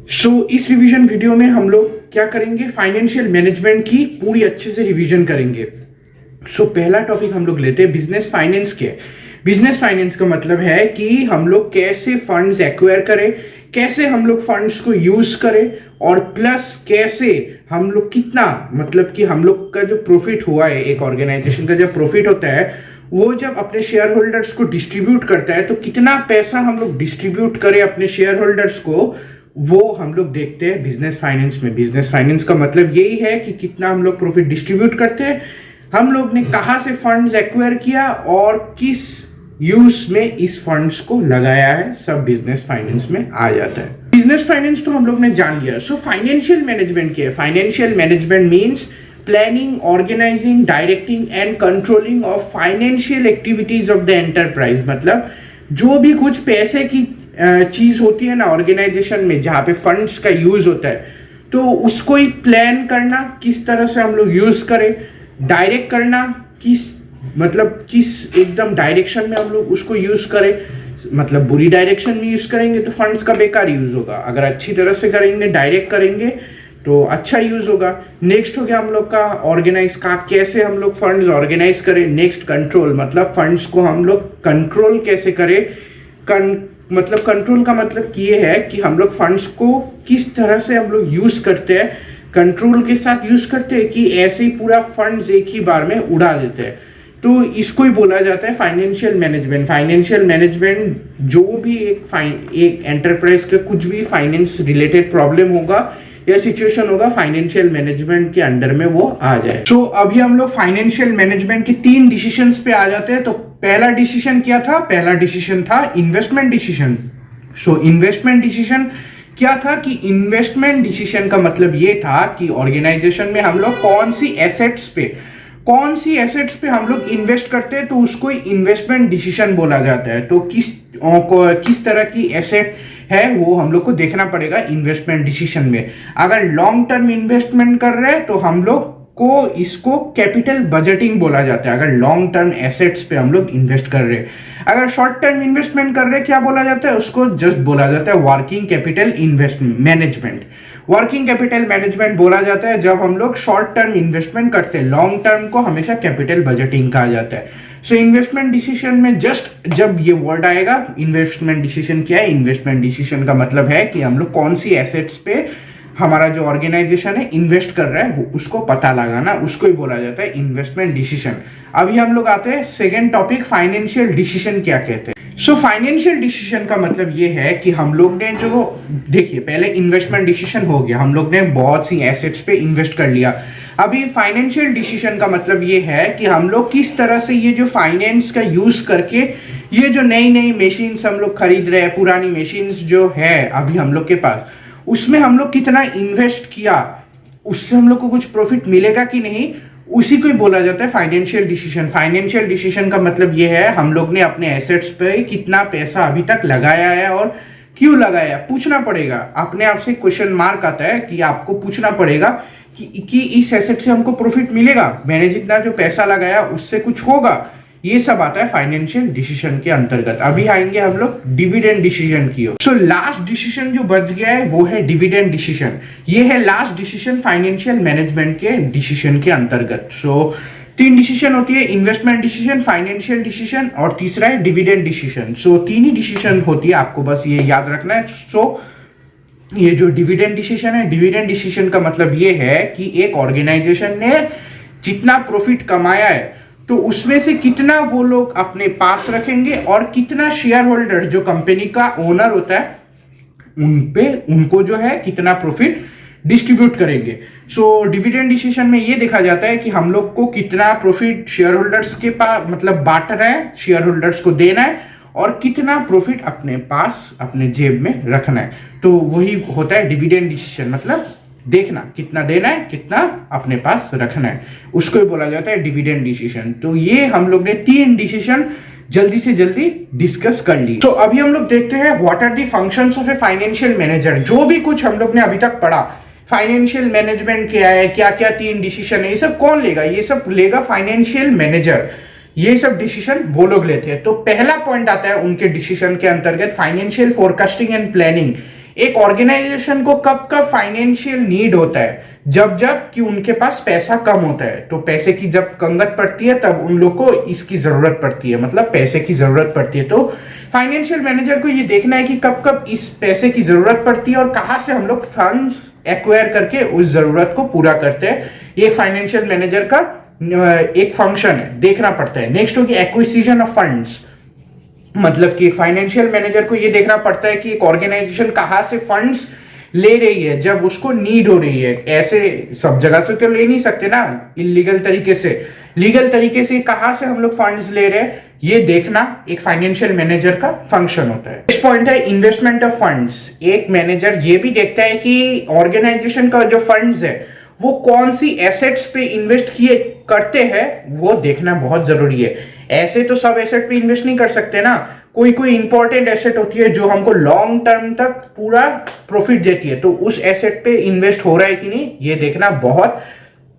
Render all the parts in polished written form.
इस revision video में हम लोग क्या करेंगे, फाइनेंशियल मैनेजमेंट की पूरी अच्छे से रिवीजन करेंगे। पहला टॉपिक हम लोग लेते हैं बिजनेस फाइनेंस के। बिजनेस फाइनेंस का मतलब है कि हम लोग कैसे फंड्स एक्वायर करें, कैसे हम लोग फंड्स को यूज करें, और प्लस कैसे हम लोग कितना, मतलब कि हम लोग का जो प्रॉफिट हुआ है, एक ऑर्गेनाइजेशन का जब प्रॉफिट होता है वो जब अपने शेयर होल्डर्स को डिस्ट्रीब्यूट करता है तो कितना पैसा हम लोग डिस्ट्रीब्यूट करें अपने शेयर होल्डर्स को, वो हम लोग देखते हैं बिजनेस फाइनेंस में। बिजनेस फाइनेंस का मतलब यही है कि कितना हम लोग प्रॉफिट डिस्ट्रीब्यूट करते हैं, हम लोग ने कहां से फंड्स एक्वायर किया और किस यूज में इस फंड्स को लगाया है, सब बिजनेस फाइनेंस में आ जाता है। बिजनेस फाइनेंस तो हम लोग ने जान लिया। फाइनेंशियल मैनेजमेंट क्या है? Financial management means planning, organising, directing and controlling of financial activities of the enterprise. मतलब जो भी कुछ पैसे की चीज होती है ना ऑर्गेनाइजेशन में, जहां पे फंड्स का यूज होता है, तो उसको ही प्लान करना, किस तरह से हम लोग यूज करें, डायरेक्ट करना, किस एकदम डायरेक्शन में हम लोग उसको यूज करें। मतलब बुरी डायरेक्शन में यूज करेंगे तो फंड्स का बेकार यूज होगा, अगर अच्छी तरह से करेंगे, डायरेक्ट करेंगे तो अच्छा यूज होगा। नेक्स्ट हो गया हम लोग का ऑर्गेनाइज का, कैसे हम लोग फंड्स ऑर्गेनाइज करें। नेक्स्ट कंट्रोल, मतलब फंड्स को हम लोग कंट्रोल कैसे करें। मतलब कंट्रोल का मतलब ये है कि हम लोग फंड्स को किस तरह से हम लोग यूज करते हैं, कंट्रोल के साथ यूज करते हैं कि ऐसे ही पूरा फंड्स एक ही बार में उड़ा देते हैं, तो इसको ही बोला जाता है फाइनेंशियल मैनेजमेंट। फाइनेंशियल मैनेजमेंट जो भी एक एंटरप्राइज का कुछ भी फाइनेंस रिलेटेड प्रॉब्लम होगा या सिचुएशन होगा, फाइनेंशियल मैनेजमेंट के अंडर में वो आ जाए। अभी हम लोग फाइनेंशियल मैनेजमेंट के 3 डिसीजंस पे आ जाते हैं। तो पहला डिसीजन क्या था? पहला डिसीजन था इन्वेस्टमेंट डिसीजन। इन्वेस्टमेंट डिसीजन क्या था कि इन्वेस्टमेंट डिसीजन का मतलब ये था कि ऑर्गेनाइजेशन में हम लोग कौन सी एसेट्स पे हम लोग इन्वेस्ट करते हैं, तो उसको इन्वेस्टमेंट डिसीजन बोला जाता है। तो किस तरह की एसेट है वो हम लोग को देखना पड़ेगा इन्वेस्टमेंट डिसीजन में। अगर लॉन्ग टर्म इन्वेस्टमेंट कर रहे हैं तो हम लोग को इसको कैपिटल बजटिंग बोला जाता है, अगर लॉन्ग टर्म एसेट्स पे हम लोग इन्वेस्ट कर रहे हैं। अगर शॉर्ट टर्म इन्वेस्टमेंट कर रहे हैं, क्या बोला जाता है? उसको जस्ट बोला जाता है working capital investment management. Working capital management बोला जाता है जब हम लोग शॉर्ट टर्म इन्वेस्टमेंट करते हैं, लॉन्ग टर्म को हमेशा कैपिटल बजटिंग कहा जाता है। इन्वेस्टमेंट डिसीजन में जस्ट जब ये वर्ड आएगा, इन्वेस्टमेंट डिसीजन क्या है? इन्वेस्टमेंट डिसीजन का मतलब है कि हम लोग कौन सी एसेट्स पे हमारा जो ऑर्गेनाइजेशन है इन्वेस्ट कर रहा है, उसको पता लगाना, उसको ही बोला जाता है इन्वेस्टमेंट डिसीजन। अभी हम लोग आते हैं सेकेंड टॉपिक, फाइनेंशियल डिसीजन क्या कहते हैं। फाइनेंशियल डिसीजन का मतलब ये है कि हम लोग ने जो, देखिए पहले इन्वेस्टमेंट डिसीजन हो गया, हम लोग ने बहुत सी एसेट्स पे इन्वेस्ट कर लिया। अभी फाइनेंशियल डिसीजन का मतलब ये है कि हम लोग किस तरह से ये जो फाइनेंस का यूज करके ये जो नई मशीन्स हम लोग खरीद रहे हैं, पुरानी मशीन्स जो है अभी हम लोग के पास, उसमें हम लोग कितना इन्वेस्ट किया, उससे हम लोग को कुछ प्रॉफिट मिलेगा कि नहीं, उसी को ही बोला जाता है फाइनेंशियल डिसीजन। फाइनेंशियल डिसीजन का मतलब ये है हम लोग ने अपने एसेट्स पे कितना पैसा अभी तक लगाया है और क्यों लगाया, पूछना पड़ेगा। अपने आप से क्वेश्चन मार्क आता है कि आपको पूछना पड़ेगा कि इस एसेट से हमको प्रॉफिट मिलेगा, मैंने जितना जो पैसा लगाया उससे कुछ होगा, ये सब आता है फाइनेंशियल डिसीजन के अंतर्गत। अभी आएंगे हम लोग डिविडेंड डिसीजन की ओर। लास्ट डिसीजन जो बच गया है वो है डिविडेंड डिसीजन। ये है लास्ट डिसीजन फाइनेंशियल मैनेजमेंट के डिसीजन के अंतर्गत। 3 डिसीजन होती है, इन्वेस्टमेंट डिसीजन, फाइनेंशियल डिसीजन और तीसरा है डिविडेंड डिसीजन। 3 ही डिसीजन होती है, आपको बस ये याद रखना है। ये जो डिविडेंड डिसीजन है, डिविडेंड डिसीजन का मतलब ये है कि एक ऑर्गेनाइजेशन ने जितना प्रॉफिट कमाया है तो उसमें से कितना वो लोग अपने पास रखेंगे और कितना शेयर होल्डर जो कंपनी का ओनर होता है उनको जो है कितना प्रॉफिट डिस्ट्रीब्यूट करेंगे। डिविडेंड डिसीजन में ये देखा जाता है कि हम लोग को कितना प्रॉफिट शेयर होल्डर्स के पास, मतलब बांटना है, शेयर होल्डर्स को देना है, और कितना प्रॉफिट अपने पास अपने जेब में रखना है। तो वही होता है डिविडेंड डिसीजन, मतलब देखना कितना देना है, कितना अपने पास रखना है, उसको ही बोला जाता है डिविडेंड डिसीजन। तो ये हम लोग ने 3 डिसीजन जल्दी से जल्दी डिस्कस कर ली। अभी हम लोग देखते हैं what are the functions of a financial manager. जो भी कुछ हम लोग ने अभी तक पढ़ा, फाइनेंशियल मैनेजमेंट क्या है, क्या क्या 3 डिसीजन है, ये सब कौन लेगा? ये सब लेगा फाइनेंशियल मैनेजर। ये सब डिसीजन वो लोग लेते हैं। तो पहला पॉइंट आता है उनके डिसीजन के अंतर्गत, फाइनेंशियल फोरकास्टिंग एंड प्लानिंग। एक ऑर्गेनाइजेशन को कब कब फाइनेंशियल नीड होता है, जब जब कि उनके पास पैसा कम होता है, तो पैसे की जब कंगत पड़ती है तब उन लोग को इसकी जरूरत पड़ती है, मतलब पैसे की जरूरत पड़ती है। तो फाइनेंशियल मैनेजर को ये देखना है कि कब कब इस पैसे की जरूरत पड़ती है और कहां से हम लोग फंड्स एक्वायर करके उस जरूरत को पूरा करते हैं। ये फाइनेंशियल मैनेजर का एक फंक्शन है, देखना पड़ता है। नेक्स्ट होगी एक्विजिशन ऑफ फंड्स, मतलब कि एक फाइनेंशियल मैनेजर को ये देखना पड़ता है कि एक ऑर्गेनाइजेशन कहां से फंड्स ले रही है जब उसको नीड हो रही है। ऐसे सब जगह से तो ले नहीं सकते ना, इलीगल तरीके से, लीगल तरीके से कहां से हम लोग फंड्स ले रहे हैं, ये देखना एक फाइनेंशियल मैनेजर का फंक्शन होता है। नेक्स्ट पॉइंट है इन्वेस्टमेंट ऑफ फंड्स। एक मैनेजर ये भी देखता है कि ऑर्गेनाइजेशन का जो फंड्स है वो कौन सी एसेट्स पे इन्वेस्ट किए करते हैं, वो देखना बहुत जरूरी है। ऐसे तो सब एसेट पे इन्वेस्ट नहीं कर सकते ना, कोई कोई इंपॉर्टेंट एसेट होती है जो हमको लॉन्ग टर्म तक पूरा प्रॉफिट देती है, तो उस एसेट पे इन्वेस्ट हो रहा है कि नहीं, ये देखना बहुत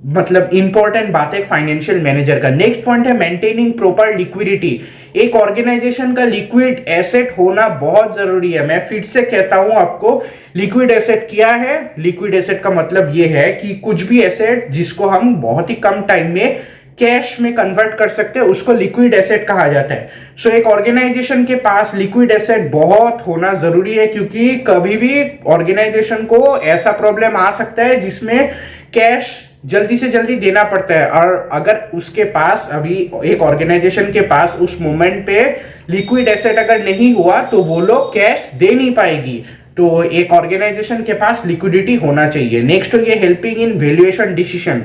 मतलब इंपॉर्टेंट बात है फाइनेंशियल मैनेजर का। नेक्स्ट पॉइंट है मेंटेनिंग प्रॉपर लिक्विडिटी। एक ऑर्गेनाइजेशन का लिक्विड एसेट होना बहुत जरूरी है। मैं फिर से कहता हूं आपको, लिक्विड एसेट क्या है? लिक्विड एसेट का मतलब यह है कि कुछ भी एसेट जिसको हम बहुत ही कम टाइम में कैश में कन्वर्ट कर सकते हैं, उसको लिक्विड एसेट कहा जाता है। सो एक ऑर्गेनाइजेशन के पास लिक्विड एसेट बहुत होना जरूरी है, क्योंकि कभी भी ऑर्गेनाइजेशन को ऐसा प्रॉब्लम आ सकता है जिसमें कैश जल्दी से जल्दी देना पड़ता है, और अगर उसके पास अभी एक ऑर्गेनाइजेशन के पास उस मोमेंट पे लिक्विड एसेट अगर नहीं हुआ तो वो लोग कैश दे नहीं पाएगी। तो एक ऑर्गेनाइजेशन के पास लिक्विडिटी होना चाहिए। नेक्स्ट हो गया हेल्पिंग इन वैल्यूएशन डिसीजन।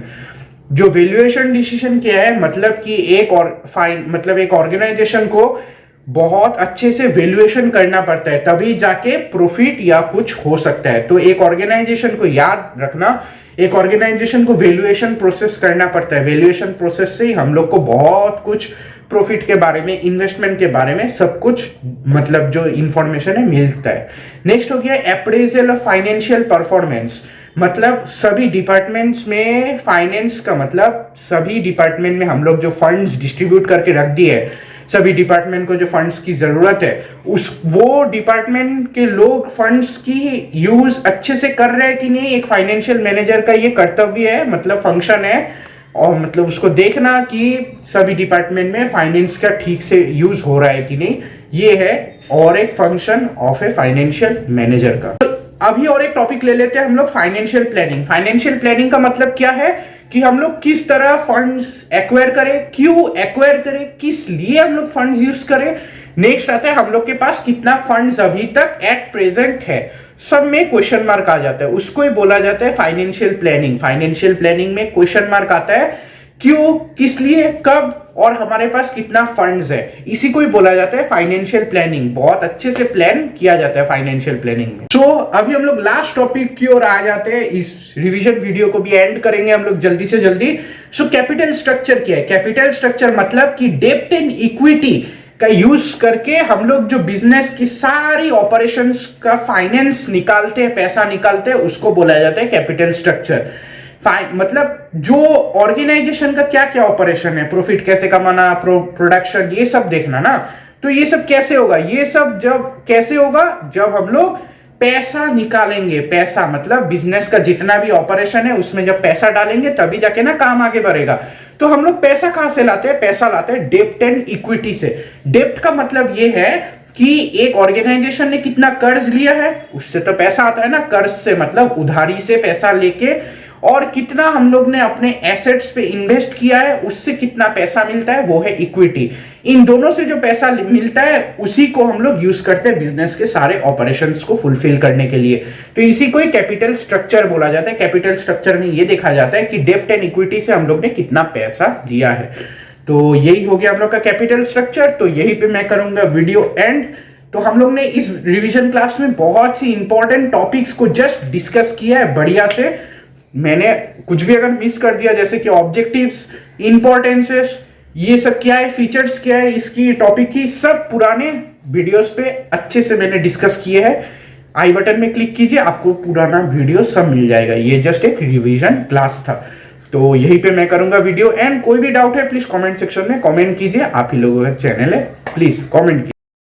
जो वैल्यूएशन डिसीजन क्या है, मतलब कि एक ऑर्गेनाइजेशन को बहुत अच्छे से वैल्यूएशन करना पड़ता है, तभी जाके प्रॉफिट या कुछ हो सकता है। तो एक ऑर्गेनाइजेशन को याद रखना, एक ऑर्गेनाइजेशन को वैल्यूएशन प्रोसेस करना पड़ता है। वैल्यूएशन प्रोसेस से ही हम लोग को बहुत कुछ प्रॉफिट के बारे में, इन्वेस्टमेंट के बारे में सब कुछ मतलब जो इंफॉर्मेशन है मिलता है। नेक्स्ट हो गया अप्रेजल ऑफ फाइनेंशियल परफॉर्मेंस। मतलब सभी डिपार्टमेंट्स में, फाइनेंस का मतलब सभी डिपार्टमेंट में हम लोग जो फंड्स डिस्ट्रीब्यूट करके रख दिए है, सभी डिपार्टमेंट को जो फंड्स की जरूरत है, वो डिपार्टमेंट के लोग फंड्स की यूज अच्छे से कर रहे हैं कि नहीं, एक फाइनेंशियल मैनेजर का ये कर्तव्य है, मतलब फंक्शन है, और मतलब उसको देखना कि सभी डिपार्टमेंट में फाइनेंस का ठीक से यूज हो रहा है कि नहीं, ये है और एक function of a financial manager का। अभी और एक टॉपिक ले लेते हैं हम लोग, फाइनेंशियल प्लानिंग। फाइनेंशियल प्लानिंग का मतलब क्या है कि हम लोग किस तरह फंड्स एक्वायर करें, क्यों एक्वायर करें, किस लिए हम लोग फंड्स यूज करें। नेक्स्ट आता है हम लोग के पास कितना फंड्स अभी तक एट प्रेजेंट है, सब में क्वेश्चन मार्क आ जाता है, उसको ही बोला जाता है फाइनेंशियल प्लानिंग। फाइनेंशियल प्लानिंग में क्वेश्चन मार्क आता है, क्यों, किस लिए, कब, और हमारे पास कितना फंड्स है, इसी को ही बोला जाता है फाइनेंशियल प्लानिंग। बहुत अच्छे से प्लान किया जाता है फाइनेंशियल प्लानिंग में। सो अभी हम लोग लास्ट टॉपिक की ओर आ जाते हैं, इस रिवीजन वीडियो को भी एंड करेंगे हम लोग जल्दी से जल्दी। सो कैपिटल स्ट्रक्चर क्या है? कैपिटल स्ट्रक्चर मतलब कि डेब्ट एंड इक्विटी का यूज करके हम लोग जो बिजनेस की सारी ऑपरेशंस का फाइनेंस निकालते हैं, पैसा निकालते हैं, उसको बोला जाता है कैपिटल स्ट्रक्चर। मतलब जो ऑर्गेनाइजेशन का क्या क्या ऑपरेशन है, प्रॉफिट कैसे कमाना, प्रोडक्शन, ये सब देखना ना। तो ये सब कैसे होगा? ये सब जब कैसे होगा, जब हम लोग पैसा निकालेंगे। पैसा मतलब बिजनेस का जितना भी ऑपरेशन है उसमें जब पैसा डालेंगे तभी जाके ना काम आगे बढ़ेगा। तो हम लोग पैसा कहां से लाते हैं? पैसा लाते हैं डेब्ट एंड इक्विटी से। डेब्ट का मतलब ये है कि एक ऑर्गेनाइजेशन ने कितना कर्ज लिया है, उससे तो पैसा आता है ना। कर्ज से मतलब उधारी से पैसा लेके, और कितना हम लोग ने अपने एसेट्स पे इन्वेस्ट किया है, उससे कितना पैसा मिलता है, वो है इक्विटी। इन दोनों से जो पैसा मिलता है उसी को हम लोग यूज करते हैं बिजनेस के सारे ऑपरेशंस को फुलफिल करने के लिए। तो इसी को ही कैपिटल स्ट्रक्चर बोला जाता है। कैपिटल स्ट्रक्चर में ये देखा जाता है कि डेब्ट एंड इक्विटी से हम लोग ने कितना पैसा लिया है। तो यही हो गया हम लोग का कैपिटल स्ट्रक्चर। तो यही पे मैं करूंगा वीडियो एंड। तो हम लोग ने इस रिविजन क्लास में बहुत सी इंपॉर्टेंट टॉपिक्स को जस्ट डिस्कस किया है बढ़िया से। मैंने कुछ भी अगर मिस कर दिया, जैसे कि ऑब्जेक्टिव्स, इंपॉर्टेंसेस, ये सब क्या है, फीचर्स क्या है इसकी टॉपिक की, सब पुराने वीडियोस पे अच्छे से मैंने डिस्कस किए हैं। आई बटन में क्लिक कीजिए, आपको पुराना वीडियो सब मिल जाएगा। ये जस्ट एक रिवीजन क्लास था। तो यहीं पे मैं करूंगा वीडियो एंड। कोई भी डाउट है प्लीज कमेंट सेक्शन में कमेंट कीजिए। आप ही लोगों का चैनल है, प्लीज कमेंट कीजिए।